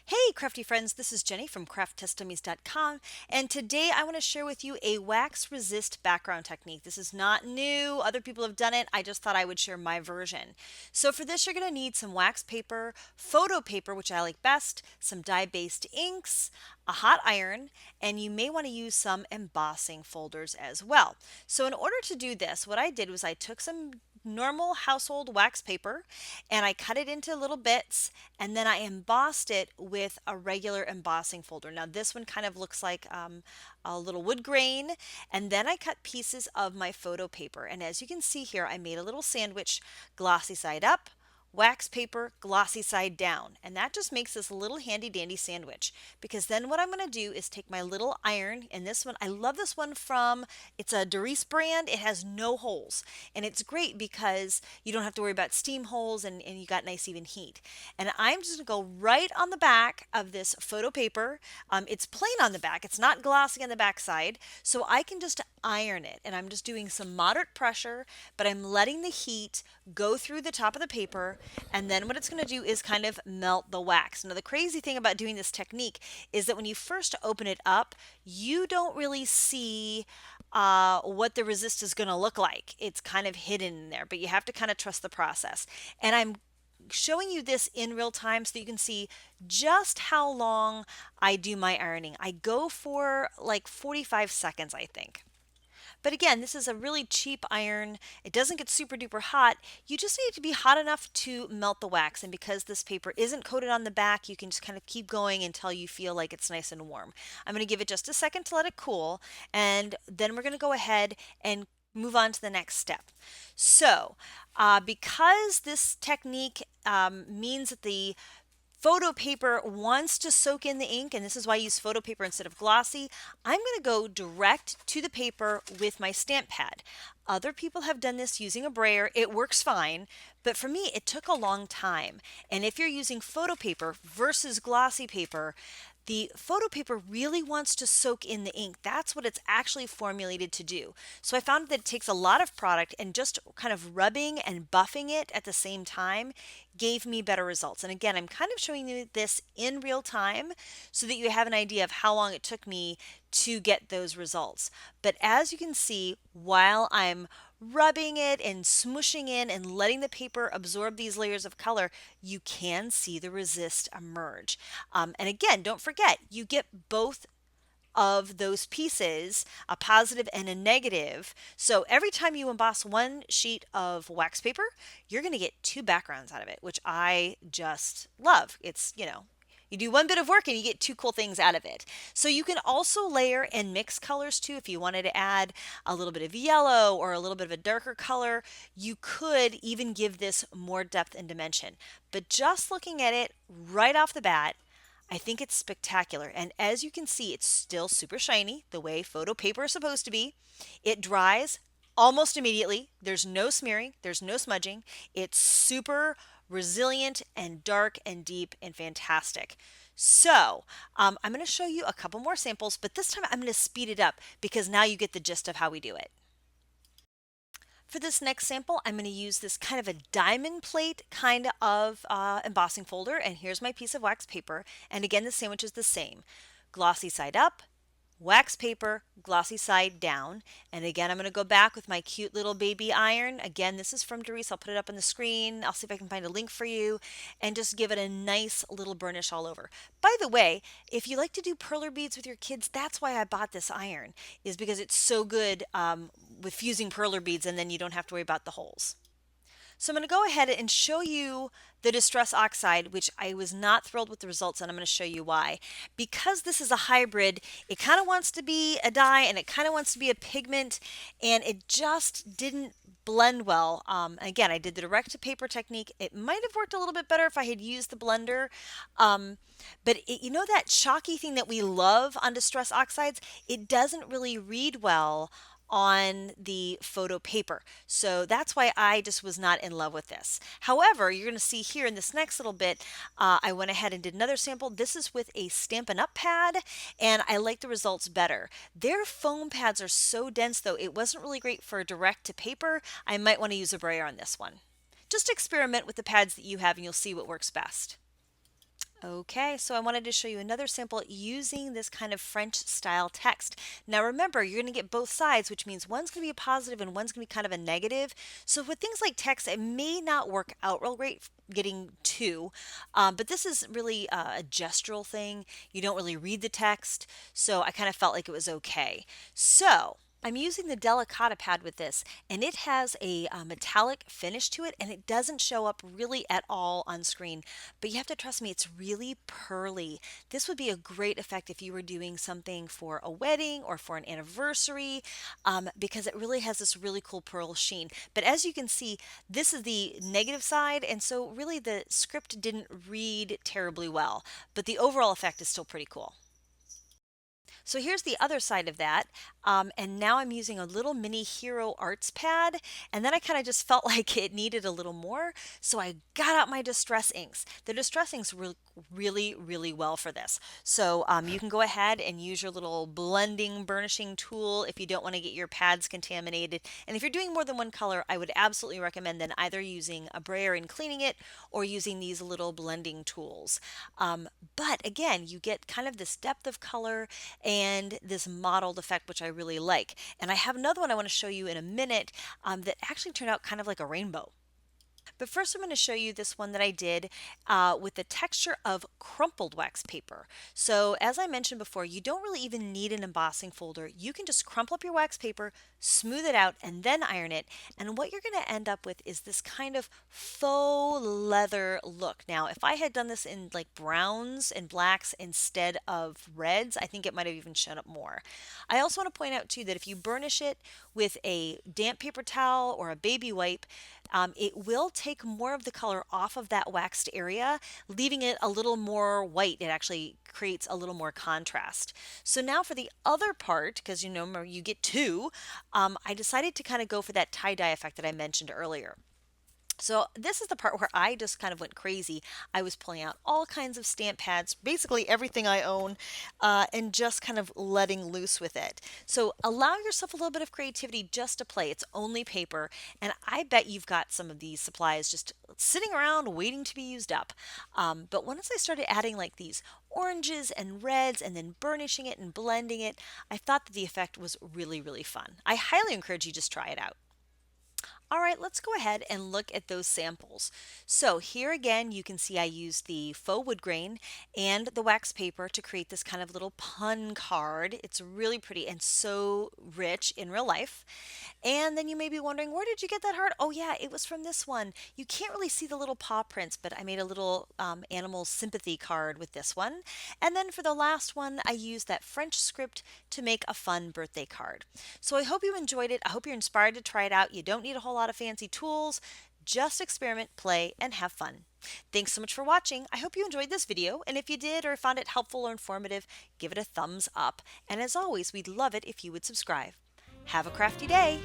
Hey, crafty friends, this is Jenny from crafttestdummies.com, and today I want to share with you a wax resist background technique. This is not new, other people have done it. I just thought I would share my version. So, for this, you're going to need some wax paper, photo paper, which I like best, some dye based inks, a hot iron, and you may want to use some embossing folders as well. So, in order to do this, what I did was I took some normal household wax paper and I cut it into little bits and then I embossed it with a regular embossing folder. Now this one kind of looks like a little wood grain, and then I cut pieces of my photo paper, and as you can see here I made a little sandwich, glossy side up, wax paper, glossy side down. And that just makes this little handy dandy sandwich, because then what I'm going to do is take my little iron, and this one, I love this one from, it's a Doris brand. It has no holes, and it's great because you don't have to worry about steam holes, and you got nice even heat. And I'm just going to go right on the back of this photo paper. It's plain on the back. It's not glossy on the back side. So I can just iron it, and I'm just doing some moderate pressure, but I'm letting the heat go through the top of the paper, and then what it's going to do is kind of melt the wax. Now the crazy thing about doing this technique is that when you first open it up, you don't really see what the resist is going to look like. It's kind of hidden in there, but you have to kind of trust the process. And I'm showing you this in real time so that you can see just how long I do my ironing. I go for like 45 seconds, I think. But again, this is a really cheap iron. It doesn't get super duper hot. You just need it to be hot enough to melt the wax. And because this paper isn't coated on the back, you can just kind of keep going until you feel like it's nice and warm. I'm going to give it just a second to let it cool. And then we're going to go ahead and move on to the next step. So, because this technique means that the photo paper wants to soak in the ink, and this is why I use photo paper instead of glossy, I'm going to go direct to the paper with my stamp pad. Other people have done this using a brayer. It works fine, but for me, it took a long time. And if you're using photo paper versus glossy paper, the photo paper really wants to soak in the ink. That's what it's actually formulated to do. So I found that it takes a lot of product, and just kind of rubbing and buffing it at the same time gave me better results. And again, I'm kind of showing you this in real time so that you have an idea of how long it took me to get those results. But as you can see, while I'm rubbing it and smushing in and letting the paper absorb these layers of color, you can see the resist emerge. And again, don't forget, you get both of those pieces, a positive and a negative. So every time you emboss one sheet of wax paper, you're going to get two backgrounds out of it, which I just love. It's, you do one bit of work and you get two cool things out of it. So you can also layer and mix colors too. If you wanted to add a little bit of yellow or a little bit of a darker color, you could even give this more depth and dimension. But just looking at it right off the bat, I think it's spectacular. And as you can see, it's still super shiny, the way photo paper is supposed to be. It dries almost immediately. There's no smearing, there's no smudging. It's super resilient and dark and deep and fantastic. So, I'm going to show you a couple more samples, but this time I'm going to speed it up because now you get the gist of how we do it. For this next sample, I'm going to use this kind of a diamond plate kind of embossing folder, and here's my piece of wax paper. And again, the sandwich is the same. Glossy side up, wax paper, glossy side down. And again, I'm going to go back with my cute little baby iron. Again, this is from Doris. I'll put it up on the screen. I'll see if I can find a link for you, and just give it a nice little burnish all over. By the way, if you like to do perler beads with your kids, that's why I bought this iron, is because it's so good with fusing perler beads, and then you don't have to worry about the holes. So I'm going to go ahead and show you the Distress Oxide, which I was not thrilled with the results, and I'm going to show you why. Because this is a hybrid, it kind of wants to be a dye and it kind of wants to be a pigment, and it just didn't blend well. Again, I did the direct to paper technique. It might have worked a little bit better if I had used the blender. But you know that chalky thing that we love on Distress Oxides? It doesn't really read well on the photo paper. So that's why I just was not in love with this. However, you're going to see here in this next little bit, I went ahead and did another sample. This is with a Stampin' Up pad, and I like the results better. Their foam pads are so dense, though, it wasn't really great for direct to paper. I might want to use a brayer on this one. Just experiment with the pads that you have and you'll see what works best. Okay, so I wanted to show you another sample using this kind of French style text. Now remember, you're going to get both sides, which means one's going to be a positive and one's going to be kind of a negative. So with things like text, it may not work out real great getting two, but this is really a gestural thing. You don't really read the text, so I kind of felt like it was okay. So I'm using the delicata pad with this, and it has a metallic finish to it, and it doesn't show up really at all on screen, but you have to trust me, it's really pearly. This would be a great effect if you were doing something for a wedding or for an anniversary, because it really has this really cool pearl sheen. But as you can see, this is the negative side, and so really the script didn't read terribly well, but the overall effect is still pretty cool. So here's the other side of that. And now I'm using a little mini Hero Arts pad. And then I kind of just felt like it needed a little more. So I got out my Distress inks. The Distress inks work really, really well for this. So you can go ahead and use your little blending, burnishing tool if you don't want to get your pads contaminated. And if you're doing more than one color, I would absolutely recommend then either using a brayer and cleaning it or using these little blending tools. But again, you get kind of this depth of color and this mottled effect, which I really like. And I have another one I want to show you in a minute that actually turned out kind of like a rainbow. But first, I'm going to show you this one that I did with the texture of crumpled wax paper. So as I mentioned before, you don't really even need an embossing folder. You can just crumple up your wax paper, smooth it out, and then iron it. And what you're going to end up with is this kind of faux leather look. Now, if I had done this in like browns and blacks instead of reds, I think it might have even shown up more. I also want to point out too that if you burnish it with a damp paper towel or a baby wipe, it will take more of the color off of that waxed area, leaving it a little more white. It actually creates a little more contrast. So now for the other part, because you know you get two, I decided to kind of go for that tie-dye effect that I mentioned earlier. So this is the part where I just kind of went crazy. I was pulling out all kinds of stamp pads, basically everything I own, and just kind of letting loose with it. So allow yourself a little bit of creativity just to play. It's only paper, and I bet you've got some of these supplies just sitting around waiting to be used up. But once I started adding like these oranges and reds and then burnishing it and blending it, I thought that the effect was really, really fun. I highly encourage you just try it out. All right, let's go ahead and look at those samples. So here again, you can see I used the faux wood grain and the wax paper to create this kind of little pun card. It's really pretty and so rich in real life. And then you may be wondering, where did you get that heart? Oh yeah, it was from this one. You can't really see the little paw prints, but I made a little animal sympathy card with this one. And then for the last one, I used that French script to make a fun birthday card. So I hope you enjoyed it. I hope you're inspired to try it out. You don't need a whole lot of fancy tools. Just experiment, play, and have fun. Thanks so much for watching. I hope you enjoyed this video, and if you did or found it helpful or informative, give it a thumbs up. And as always, we'd love it if you would subscribe. Have a crafty day!